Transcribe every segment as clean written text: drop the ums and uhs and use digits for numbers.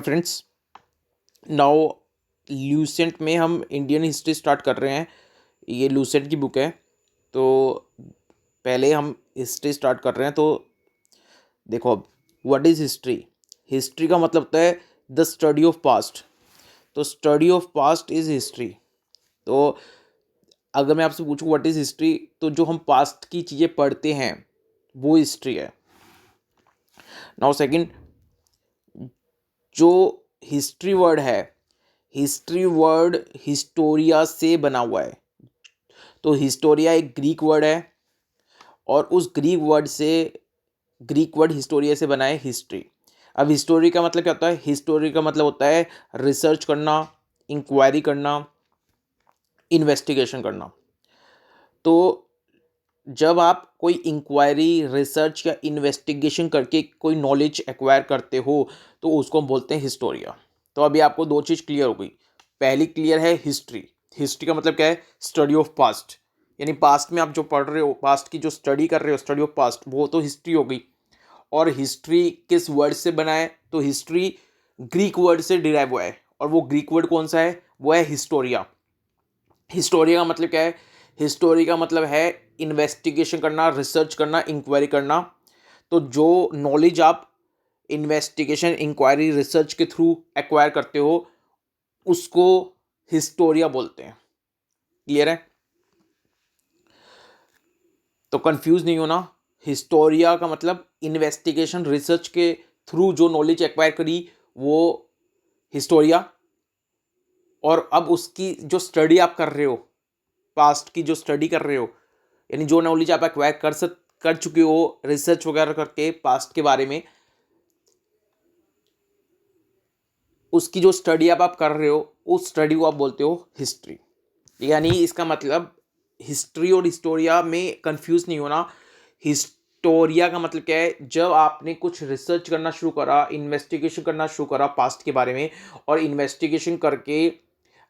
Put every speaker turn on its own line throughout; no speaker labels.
Friends, now Lucent में हम Indian history start कर रहे हैं। ये लूसेंट की बुक है। तो पहले हम हिस्ट्री स्टार्ट कर रहे हैं। तो देखो, अब व्हाट इज़ हिस्ट्री? हिस्ट्री का मतलब होता है द स्टडी ऑफ पास्ट। तो study of past is history. तो अगर मैं आपसे पूछूं व्हाट इज़ हिस्ट्री, तो जो हम पास्ट की चीज़ें पढ़ते हैं वो हिस्ट्री है। नाउ सेकंड, जो हिस्ट्री वर्ड है, हिस्ट्री वर्ड हिस्टोरिया से बना हुआ है। तो हिस्टोरिया एक ग्रीक वर्ड है और उस ग्रीक वर्ड हिस्टोरिया से बना है हिस्ट्री। अब हिस्टोरी का मतलब क्या होता है? हिस्टोरी का मतलब होता है रिसर्च करना, इंक्वायरी करना, इन्वेस्टिगेशन करना। तो जब आप कोई इंक्वायरी, रिसर्च या इन्वेस्टिगेशन करके कोई नॉलेज एक्वायर करते हो तो उसको हम बोलते हैं हिस्टोरिया। तो अभी आपको दो चीज़ क्लियर हो गई। पहली क्लियर है हिस्ट्री। हिस्ट्री का मतलब क्या है? Study of past. यानी पास्ट में आप जो पढ़ रहे हो, पास्ट की जो स्टडी कर रहे हो, स्टडी ऑफ पास्ट, वो तो हिस्ट्री हो गई। और हिस्ट्री किस वर्ड से बना है? तो हिस्ट्री ग्रीक वर्ड से डिराइव हुआ है। और वो ग्रीक वर्ड कौन सा है? वो है हिस्टोरिया। हिस्टोरिया का मतलब क्या है? हिस्टोरी का मतलब है इन्वेस्टिगेशन करना, रिसर्च करना, इंक्वायरी करना। तो जो नॉलेज आप इन्वेस्टिगेशन, इंक्वायरी, रिसर्च के थ्रू एक्वायर करते हो उसको हिस्टोरिया बोलते हैं। क्लियर है? तो कंफ्यूज नहीं होना। हिस्टोरिया का मतलब इन्वेस्टिगेशन, रिसर्च के थ्रू जो नॉलेज एक्वायर करी वो हिस्टोरिया। और अब उसकी जो स्टडी आप कर रहे हो, पास्ट की जो स्टडी कर रहे हो, यानी जो नॉलेज आप एक्वायर कर चुके हो रिसर्च वगैरह करके पास्ट के बारे में, उसकी जो स्टडी आप कर रहे हो उस स्टडी को आप बोलते हो हिस्ट्री। यानी इसका मतलब हिस्ट्री और हिस्टोरिया में कंफ्यूज नहीं होना। हिस्टोरिया का मतलब क्या है? जब आपने कुछ रिसर्च करना शुरू करा, इन्वेस्टिगेशन करना शुरू करा पास्ट के बारे में, और इन्वेस्टिगेशन करके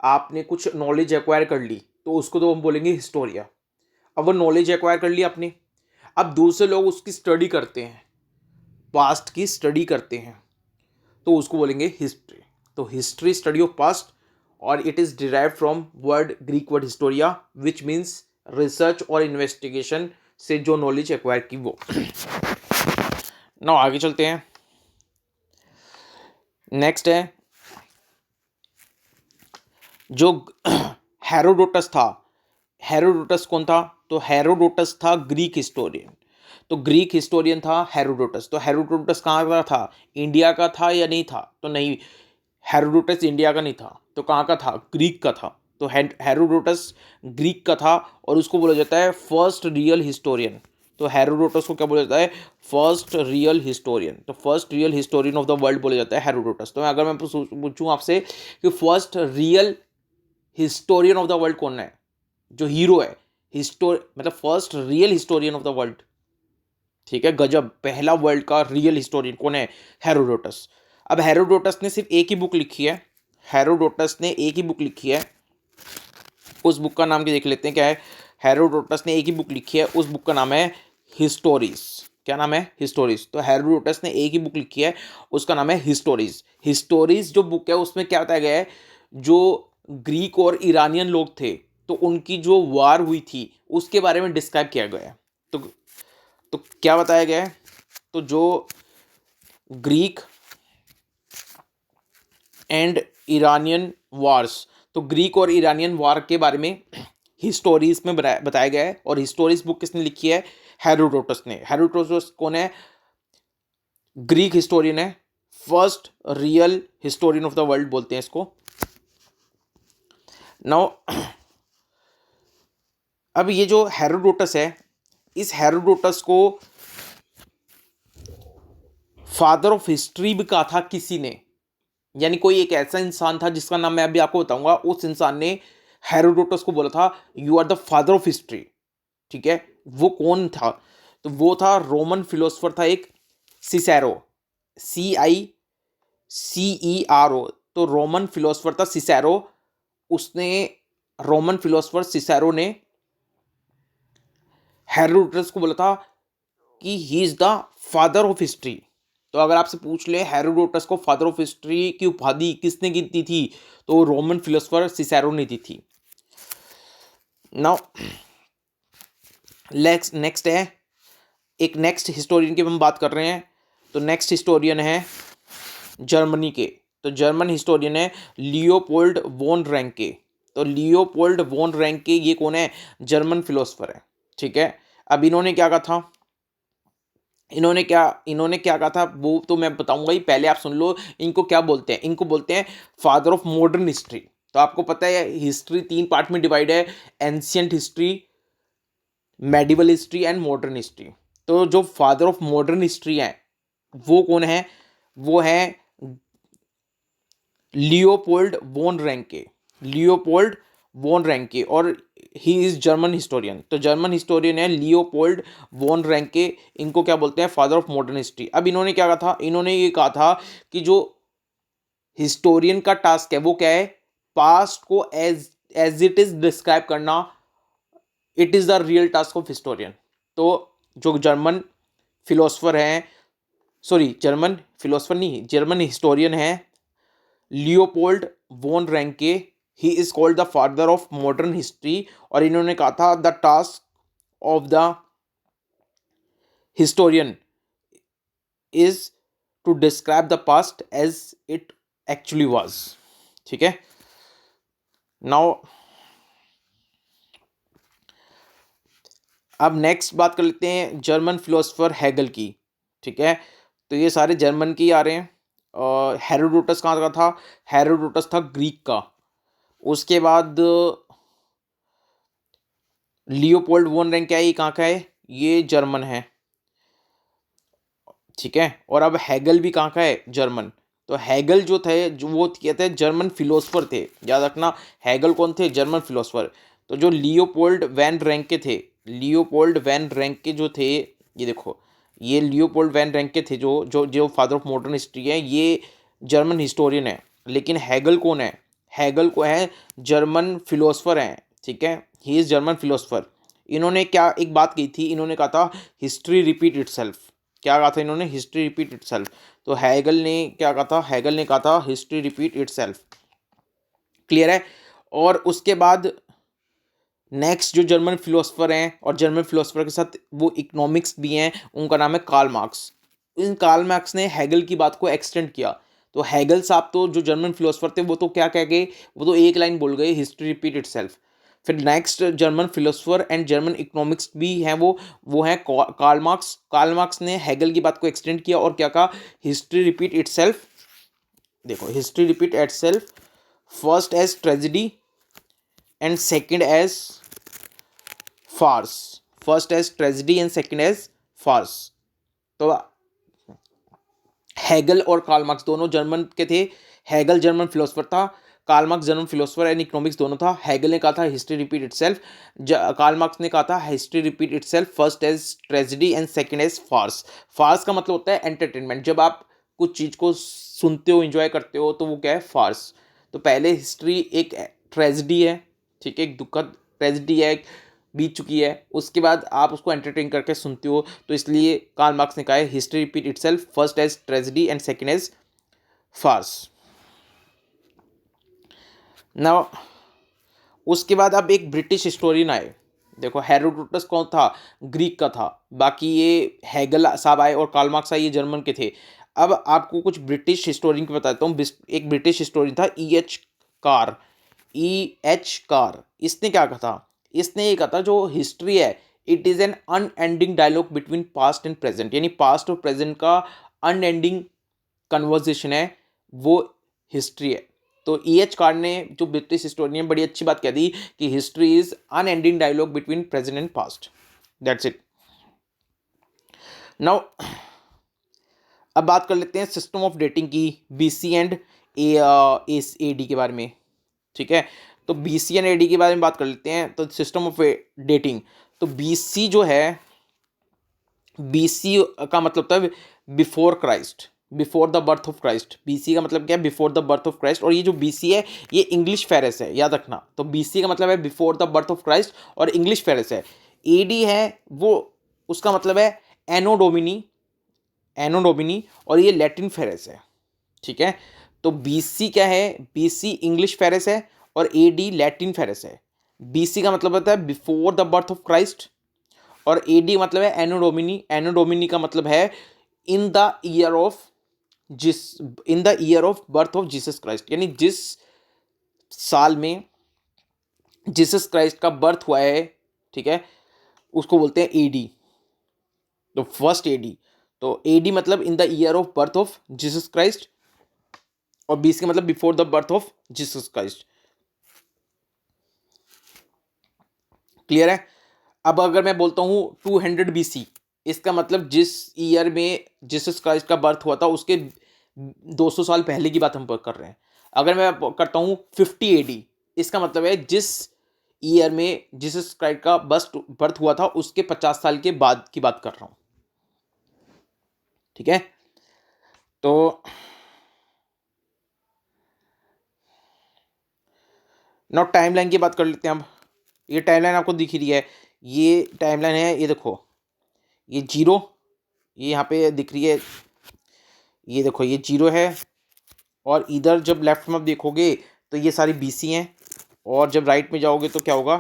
आपने कुछ नॉलेज एक्वायर कर ली, तो उसको तो हम बोलेंगे हिस्टोरिया। अब वो नॉलेज एक्वायर कर ली आपने, अब दूसरे लोग उसकी स्टडी करते हैं, पास्ट की स्टडी करते हैं, तो उसको बोलेंगे हिस्ट्री। तो हिस्ट्री स्टडी ऑफ पास्ट, और it is derive from word, Greek word Historia, which means research और इन्वेस्टिगेशन से जो नॉलेज एक्वायर की वो। नाउ आगे चलते हैं। नेक्स्ट है जो हेरोडोटस था। हेरोडोटस कौन था? तो हेरोडोटस था ग्रीक हिस्टोरियन। तो ग्रीक हिस्टोरियन था हेरोडोटस। तो हेरोडोटस कहाँ का था? इंडिया का था या नहीं था? तो नहीं, हेरोडोटस इंडिया का नहीं था। तो कहाँ का था? ग्रीक का था। तो हेरोडोटस ग्रीक का था और उसको बोला जाता है फर्स्ट रियल हिस्टोरियन। तो हेरोडोटस को क्या बोला जाता है? First real historian. तो first real historian of the world बोला जाता है हेरोडोटस। तो अगर मैं पूछूं आपसे कि first real historian of the world कौन है, जो हीरो है, मतलब first real historian of the world, ठीक है, गजब, पहला वर्ल्ड का रियल हिस्टोरियन कौन है? हेरोडोटस। अब हेरोडोटस ने सिर्फ एक ही बुक लिखी है। हेरोडोटस ने एक ही बुक लिखी है। उस बुक का नाम क्या देख लेते हैं, क्या है? हेरोडोटस ने एक ही बुक लिखी है, उस बुक का नाम है हिस्टोरीज। क्या नाम है? हिस्टोरीज। तो हेरोडोटस ने एक ही बुक लिखी है, उसका नाम है हिस्टोरीज। हिस्टोरीज जो बुक है उसमें क्या बताया गया है? जो ग्रीक और ईरानियन लोग थे, तो उनकी जो वार हुई थी उसके बारे में डिस्क्राइब किया गया है। तो क्या बताया गया है? तो जो ग्रीक एंड ईरानियन वार्स, तो ग्रीक और ईरानियन वार के बारे में हिस्टोरीज में बताया गया है। और हिस्टोरीज बुक किसने लिखी है? हेरोडोटस ने। हेरोडोटस कौन है? ग्रीक हिस्टोरियन है, first real historian of the world बोलते हैं इसको। नाउ अब ये जो हेरोडोटस है, इस हेरोडोटस को फादर ऑफ हिस्ट्री भी कहा था किसी ने। यानी कोई एक ऐसा इंसान था जिसका नाम मैं अभी आपको बताऊंगा, उस इंसान ने हेरोडोटस को बोला था you are the father of history. ठीक है, वो कौन था? तो वो था रोमन फिलोसफर था एक, सिसेरो, CICERO। तो रोमन फिलोसफर था सिसेरो। उसने, रोमन फिलोसफर सिसेरो ने हेरोडोटस को बोला था कि he is the father of history. तो अगर आपसे पूछ ले हेरोडोटस को फादर ऑफ हिस्ट्री की उपाधि किसने दी थी, तो रोमन फिलोसफर सिसेरो ने दी थी। नाउ नेक्स्ट है, एक नेक्स्ट हिस्टोरियन की हम बात कर रहे हैं, तो नेक्स्ट हिस्टोरियन है जर्मनी के। तो जर्मन हिस्टोरियन है लियोपोल्ड वोन रैंके। तो लियोपोल्ड वोन रैंके ये कौन है, जर्मन फिलोसफर है, ठीक है। अब इन्होंने क्या कहा था, इन्होंने क्या कहा था वो तो मैं बताऊंगा ही, पहले आप सुन लो इनको क्या बोलते हैं। इनको बोलते हैं फादर ऑफ मॉडर्न हिस्ट्री। तो आपको पता है हिस्ट्री 3 पार्ट में डिवाइड है, ancient history, medieval history and modern history. तो जो फादर ऑफ मॉडर्न हिस्ट्री है वो कौन है, वो है लियोपोल्ड वोन रैंके। लियोपोल्ड वोन रैंके, और ही इज जर्मन हिस्टोरियन। तो जर्मन हिस्टोरियन है लियोपोल्ड वोन रैंके। इनको क्या बोलते हैं, फादर ऑफ मॉडर्न हिस्ट्री। अब इन्होंने क्या कहा था, इन्होंने ये कहा था कि जो हिस्टोरियन का टास्क है वो क्या है, पास्ट को as as it is describe करना, it is the real task of historian. तो जो जर्मन फिलोसफर हैं, सॉरी जर्मन फिलोसफर नहीं, जर्मन हिस्टोरियन है Leopold von Ranke, he is called the father of modern history. और इन्होंने कहा था the task of the historian is to describe the past as it actually was, ठीक है। Now अब next बात कर लेते हैं जर्मन फिलोसफर हेगल की, ठीक है। तो ये सारे जर्मन की आ रहे हैं। हेरोडोटस कहाँ का था, हेरोडोटस था ग्रीक का। उसके बाद लियोपोल्ड वोन रैंक क्या है, ये कहाँ का है, ये जर्मन है, ठीक है। और अब हैगल भी कहाँ का है, जर्मन। तो हैगल जो थे, जो वो कहते हैं जर्मन फिलोसफर थे, याद रखना हैगल कौन थे, जर्मन फिलोसफर। तो जो लियोपोल्ड वैन रैंके थे, लियोपोल्ड वैन रैंके जो थे, ये देखो ये लियोपोल्ड वैन रैंके थे जो जो जो फादर ऑफ मॉडर्न हिस्ट्री है, ये जर्मन हिस्टोरियन है। लेकिन हैगल कौन है, हैगल को है जर्मन फिलोसफर हैं, ठीक है, ही इज़ जर्मन फिलोसफर। इन्होंने क्या एक बात की थी, इन्होंने कहा था हिस्ट्री रिपीट इटसेल्फ। क्या कहा था इन्होंने, हिस्ट्री रिपीट इटसेल्फ। तो हैगल ने क्या कहा था, हैगल ने कहा था हिस्ट्री रिपीट इटसेल्फ, क्लियर है। और उसके बाद नेक्स्ट जो जर्मन फिलोसफर हैं, और जर्मन फिलोसफर के साथ वो इकोनॉमिक्स भी हैं, उनका नाम है कार्ल मार्क्स। इन कार्ल मार्क्स ने हैगल की बात को एक्सटेंड किया। तो हैगल साहब तो जो जर्मन फिलोसफर थे वो तो क्या कह गए, वो तो एक लाइन बोल गए, हिस्ट्री रिपीट इटसेल्फ। फिर next German philosopher and German economics भी हैं, वो हैं कार्ल मार्क्स। कार्ल मार्क्स ने हैगल की बात को एक्सटेंड किया और क्या कहा, हिस्ट्री रिपीट इटसेल्फ। देखो history repeat itself, first as tragedy and second as farce, first as tragedy and second as farce. तो हैगल और कार्ल मार्क्स दोनों जर्मन के थे। हैगल जर्मन फिलोसफर था, Karl Marx German philosopher and economics दोनों था। Hegel ने कहा था history repeat itself, Karl Marx ने कहा था history repeat itself, first as tragedy and second as farce. Farce का मतलब होता है एंटरटेनमेंट, जब आप कुछ चीज़ को सुनते हो, एंजॉय करते हो, तो वो क्या है, फार्स। तो पहले हिस्ट्री एक ट्रेजेडी है, ठीक है, एक दुखद ट्रेजेडी है, बीत चुकी है, उसके बाद आप उसको एंटरटेन करके सुनते हो, तो इसलिए कार्ल मार्क्स ने कहा है history repeat itself, first as tragedy and second as farce. Now उसके बाद अब एक ब्रिटिश हिस्टोरियन आए। देखो हेरोडोटस कौन था, ग्रीक का था, बाकी ये हैगल साहब आए और कार्ल मार्क्स आए, ये जर्मन के थे। अब आपको कुछ ब्रिटिश हिस्टोरियन की बताता हूँ। एक ब्रिटिश हिस्टोरियन था E.H. Car, E.H. कार। इसने क्या कहा था, इसने ये कहा था जो हिस्ट्री है, it is an unending dialogue between past and present, यानी पास्ट और प्रेजेंट का अनएंडिंग कन्वर्जेशन है, वो हिस्ट्री है। तो E.H. कार ने, जो ब्रिटिश हिस्टोरियन, बड़ी अच्छी बात कह दी कि history is unending dialogue between present and past, that's it. Now अब बात कर लेते हैं सिस्टम ऑफ डेटिंग की, BC एंड AD के बारे में, ठीक है। तो BC एंड AD के बारे में बात कर लेते हैं। तो सिस्टम ऑफ डेटिंग, तो BC जो है, BC का मतलब होता है before Christ, before the birth of Christ. BC का मतलब क्या है, before the birth of Christ. और ये जो BC है ये इंग्लिश फेरेस है, याद रखना। तो BC का मतलब है before the birth of Christ और इंग्लिश फेरेस है। AD है वो, उसका मतलब है एनो डोमिनी, एनो डोमिनी, और ये लैटिन फेरेस है, ठीक है। तो BC क्या है, BC इंग्लिश फेरेस है और AD लैटिन फेरेस है। BC का मतलब होता है before the birth of Christ, और AD मतलब है एनो डोमिनी। एनो डोमिनी का मतलब है इन द ईयर ऑफ जिस in the year of birth of Jesus Christ, यानी जिस साल में जीसस क्राइस्ट का बर्थ हुआ है, ठीक है, उसको बोलते हैं AD। तो फर्स्ट AD, तो AD मतलब in the year of birth of Jesus Christ, और BC का मतलब before the birth of Jesus Christ. Clear है। अब अगर मैं बोलता हूँ 200 BC, इसका मतलब जिस ईयर में जीसस क्राइस्ट का बर्थ हुआ था उसके 200 साल पहले की बात हम कर रहे हैं। अगर मैं करता हूँ 50 AD, इसका मतलब है जिस ईयर में जीसस क्राइस्ट का बर्थ हुआ था उसके 50 साल के बाद की बात कर रहा हूँ, ठीक है। तो नाउ टाइमलाइन की बात कर लेते हैं। अब ये टाइमलाइन आपको दिख ही रही है, ये टाइमलाइन है, ये देखो, ये जीरो, ये यहाँ पे दिख रही है, ये देखो ये जीरो है, और इधर जब लेफ्ट में आप देखोगे तो ये सारी BC हैं, और जब राइट में जाओगे तो क्या होगा,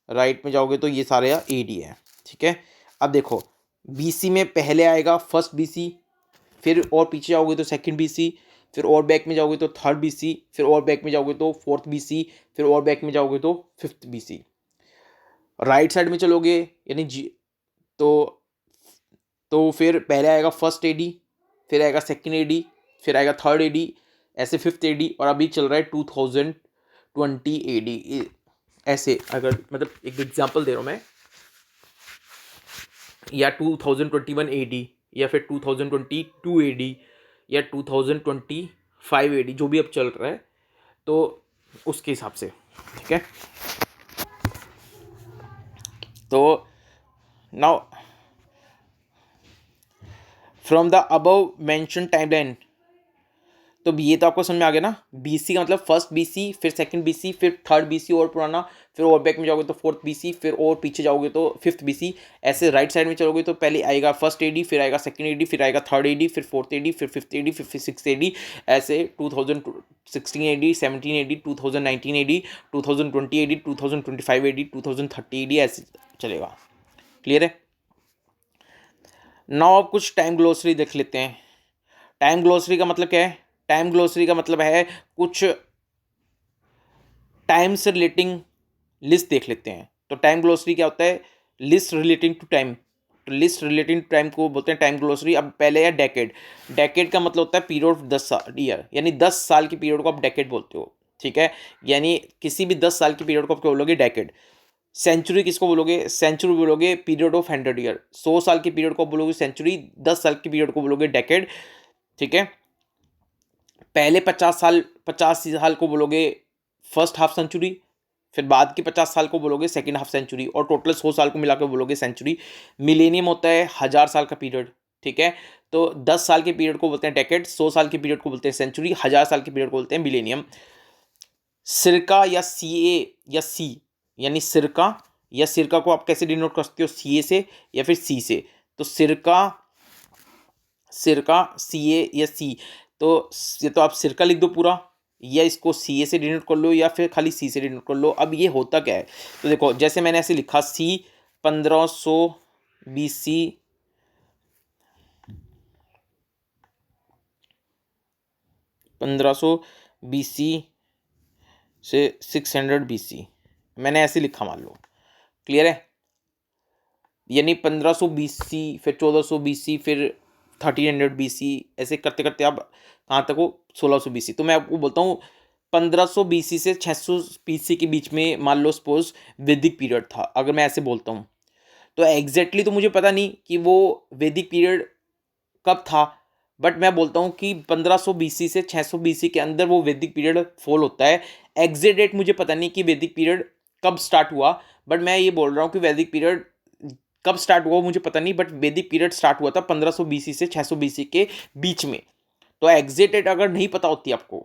राइट में जाओगे तो ये सारे AD है, ठीक है। अब देखो BC में पहले आएगा फर्स्ट BC, फिर और पीछे जाओगे तो सेकंड BC, फिर और बैक में जाओगे तो थर्ड BC, फिर और बैक में जाओगे तो फोर्थ BC, फिर और बैक में जाओगे तो फिफ्थ BC। राइट साइड में चलोगे यानी तो फिर पहले आएगा फर्स्ट AD, फिर आएगा सेकंड AD, फिर आएगा थर्ड AD, ऐसे फिफ्थ AD, और अभी चल रहा है 2020 AD। ऐसे अगर मतलब एक एग्जांपल दे रहा हूँ मैं, या 2021 AD, या फिर 2022 AD, या 2025 AD, जो भी अब चल रहा है तो उसके हिसाब से, ठीक है। तो now from the above mention timeline, तो ये तो आपको समझ में आ गया ना। BC का मतलब फर्स्ट BC, फिर सेकंड BC, फिर थर्ड BC और पुराना, फिर और बैक में जाओगे तो फोर्थ BC, फिर और पीछे जाओगे तो फिफ्थ BC। ऐसे राइट साइड में चलोगे तो पहले आएगा फर्स्ट AD, फिर आएगा सेकंड AD, फिर आएगा थर्ड AD, फिर फोर्थ AD, फिर फिफ्थ AD, फिर सिक्स AD। ऐसे 2016 AD, 17 AD, 2019 AD, 2020 AD, 2025 AD, 2030 AD, ऐसे चलेगा। क्लियर है। नाउ अब कुछ टाइम ग्लोसरी देख लेते हैं। टाइम ग्लोसरी का मतलब क्या है, टाइम ग्लोसरी का मतलब है कुछ टाइम से रिलेटिंग लिस्ट देख लेते हैं। तो टाइम ग्लोसरी क्या होता है, लिस्ट रिलेटिंग टू टाइम। तो लिस्ट रिलेटिंग टू टाइम को बोलते हैं टाइम ग्लोसरी। अब पहले है डेकेड। डेकेड का मतलब होता है पीरियड ऑफ 10 ईयर, यानी 10 साल की पीरियड को आप डेकेड बोलते हो, ठीक है। यानी किसी भी 10 साल की पीरियड को आप क्या बोलोगे, डेकेड। सेंचुरी किसको बोलोगे, सेंचुरी बोलोगे पीरियड ऑफ 100 ईयर। 100 साल की पीरियड को बोलोगे सेंचुरी, 10 साल की पीरियड को बोलोगे डेकेड, ठीक है। पहले 50 साल को बोलोगे फर्स्ट हाफ सेंचुरी, फिर बाद के 50 साल को बोलोगे सेकेंड हाफ सेंचुरी, और टोटल 100 साल को मिलाकर बोलोगे सेंचुरी। मिलेनियम होता है 1000 साल का पीरियड, ठीक है। तो 10 साल के पीरियड को बोलते हैं डेकेड, 100 साल के पीरियड को बोलते हैं सेंचुरी, 1000 साल के पीरियड को बोलते हैं मिलेनियम। सिरका या CA या C, यानी सिरका को आप कैसे डिनोट कर सकते हो, CA से या फिर C से। तो सिरका CA या C, तो ये तो आप सिरका लिख दो पूरा, या इसको CA से डिनोट कर लो, या फिर खाली C से डिनोट कर लो। अब ये होता क्या है, तो देखो जैसे मैंने ऐसे लिखा C 1500 BC, 1500 BC से 600 BC, मैंने ऐसे लिखा मान लो। क्लियर है। यानी 1500 BC, फिर 1400 BC, फिर 1300 BC, ऐसे करते करते आप कहाँ तक हो, 1600 BC। तो मैं आपको बोलता हूँ 1500 BC से 600 BC के बीच में मान लो सपोज वैदिक पीरियड था, अगर मैं ऐसे बोलता हूँ। तो एग्जैक्टली तो मुझे पता नहीं कि वो वैदिक पीरियड कब था, बट मैं बोलता हूँ कि 1500 BC से 600 BC के अंदर वो वैदिक पीरियड फॉल होता है। एग्जैक्ट डेट मुझे पता नहीं कि वैदिक पीरियड कब स्टार्ट हुआ, बट मैं ये बोल रहा हूँ कि वैदिक पीरियड कब स्टार्ट हुआ मुझे पता नहीं, बट वैदिक पीरियड स्टार्ट हुआ था 1500 BC से 600 BC के बीच में। तो एग्जैक्ट डेट अगर नहीं पता होती आपको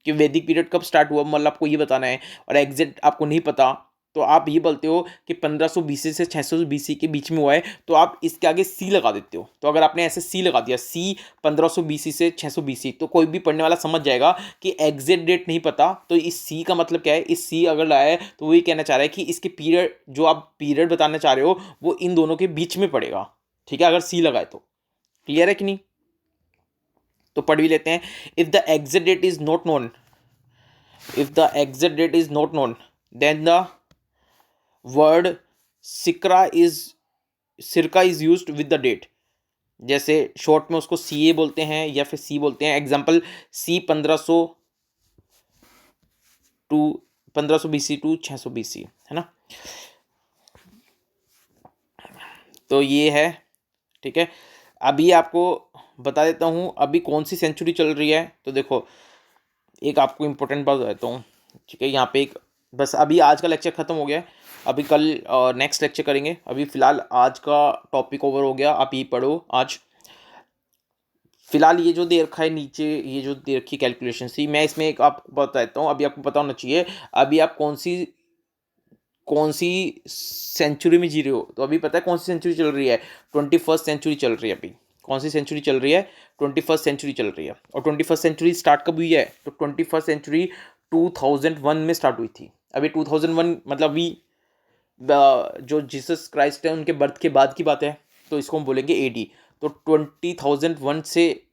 कि वैदिक पीरियड कब स्टार्ट हुआ, मतलब आपको ये बताना है, और एग्जैक्ट आपको नहीं पता, तो आप ये बोलते हो कि 1500 बीसी से 600 बीसी के बीच में हुआ है, तो आप इसके आगे सी लगा देते हो। तो अगर आपने ऐसे सी लगा दिया, सी 1500 बीसी से 600 बीसी, तो कोई भी पढ़ने वाला समझ जाएगा कि एग्जैक्ट डेट नहीं पता, तो इस सी का मतलब क्या है, इस सी अगर लाया है तो वही कहना चाह रहा है कि इसके पीरियड, जो आप पीरियड बताना चाह रहे हो, वो इन दोनों के बीच में पड़ेगा। ठीक है, अगर सी लगाए तो। क्लियर है कि नहीं? तो पढ़ भी लेते हैं। If the exact date is not known, if the exact date is not known, then the word सिक्रा इज सिरका is used with the date. जैसे शॉर्ट में उसको सी ए बोलते हैं या फिर सी बोलते हैं। Example, C 1500 BC to 600 BC, है ना। तो ये है, ठीक है। अभी आपको बता देता हूँ अभी कौन सी सेंचुरी चल रही है। तो देखो, एक आपको इम्पोर्टेंट बात बताता हूँ, ठीक है। यहाँ पे एक, बस अभी आज का लेक्चर ख़त्म हो गया है, अभी कल नेक्स्ट लेक्चर करेंगे। अभी फ़िलहाल आज का टॉपिक ओवर हो गया, आप ये पढ़ो आज। फिलहाल ये जो दे रखा है नीचे, ये जो दे रखी कैलकुलेशन थी, मैं इसमें एक आपको बता देता हूँ। अभी आपको पता होना चाहिए अभी आप कौन सी सेंचुरी में जी रहे हो। तो अभी पता है कौन सी सेंचुरी चल रही है? 21st सेंचुरी चल रही है अभी। कौन सी सेंचुरी चल रही है? 21st सेंचुरी चल रही है। और 21st सेंचुरी स्टार्ट कब हुई है? तो 21st सेंचुरी 2001 में स्टार्ट हुई थी। अभी 2001 मतलब अभी जो जीसस क्राइस्ट है उनके बर्थ के बाद की बात है, तो इसको हम बोलेंगे एडी। तो 2001 से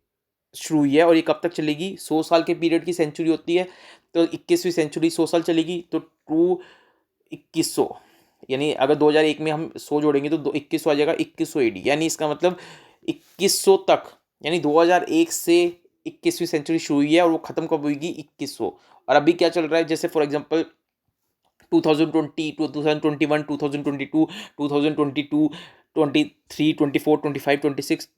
शुरू हुई है और ये कब तक चलेगी? 100 साल के पीरियड की सेंचुरी होती है। तो 21वीं सेंचुरी 100 साल चलेगी, तो 2100, यानी अगर 2001 में हम 100 जोड़ेंगे तो 2100 आ जाएगा, 2100 एडी। यानी इसका मतलब 2100 तक, यानी 2001 से 21वीं सेंचुरी शुरू हुई है और वो ख़त्म कब होगी? 2100। और अभी क्या चल रहा है? जैसे फॉर एग्जांपल 2020, 2021, 2022, 2022, 23, 24, 25, 26,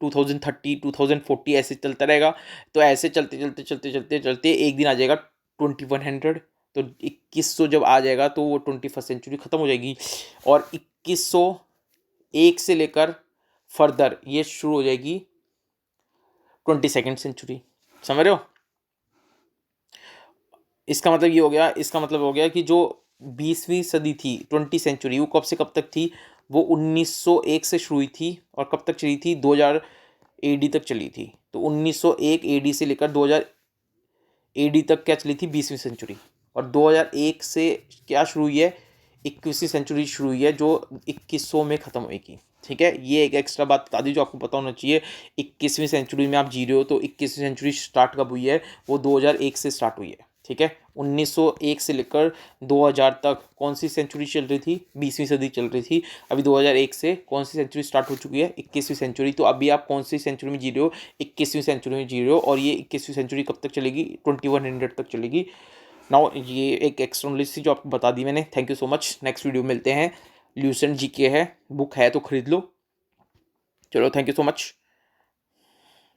2030, 2040, ऐसे चलता रहेगा। तो ऐसे चलते चलते चलते चलते चलते एक दिन आ जाएगा 2100। तो 2100 जब आ जाएगा तो वो 21st सेंचुरी ख़त्म हो जाएगी। और 2101 से लेकर फर्दर ये शुरू हो जाएगी 22nd सेंचुरी। समझ रहे हो? इसका मतलब ये हो गया, इसका मतलब हो गया कि जो 20वीं सदी थी, 20 सेंचुरी, वो कब से कब तक थी? वो 1901 से शुरू हुई थी और कब तक चली थी? 2000 एडी तक चली थी। तो 1901 एडी से लेकर 2000 एडी तक क्या चली थी? 20वीं सेंचुरी। और 2001 से क्या शुरू हुई है? 21वीं सेंचुरी शुरू हुई है, जो 2100 में ख़त्म होगी। ठीक है, ये एक एक्स्ट्रा बात बता दी जो आपको पता होना चाहिए। 21वीं सेंचुरी में आप जी रहे हो, तो 21वीं सेंचुरी स्टार्ट कब हुई है? वो 2001 से स्टार्ट हुई है। ठीक है, 1901 से लेकर 2000 तक कौन सी सेंचुरी चल रही थी? 20वीं सदी चल रही थी। अभी 2001 से कौन सी सेंचुरी स्टार्ट हो चुकी है? 21वीं सेंचुरी। तो अभी आप कौन सी सेंचुरी में जी रहे हो? 21वीं सेंचुरी में जी रहे हो। और ये 21वीं सेंचुरी कब तक चलेगी? 2100 तक चलेगी। नाउ ये एक एक्स्ट्रा नॉलेज थी जो आपको बता दी मैंने। Thank you so much. Next video मिलते हैं। ल्यूसेंट जीके है, बुक है तो खरीद लो। चलो, थैंक यू सो मच।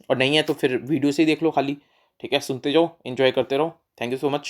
और नहीं है तो फिर वीडियो से ही देख लो खाली। ठीक है, सुनते जाओ, एंजॉय करते रहो। Thank you so much.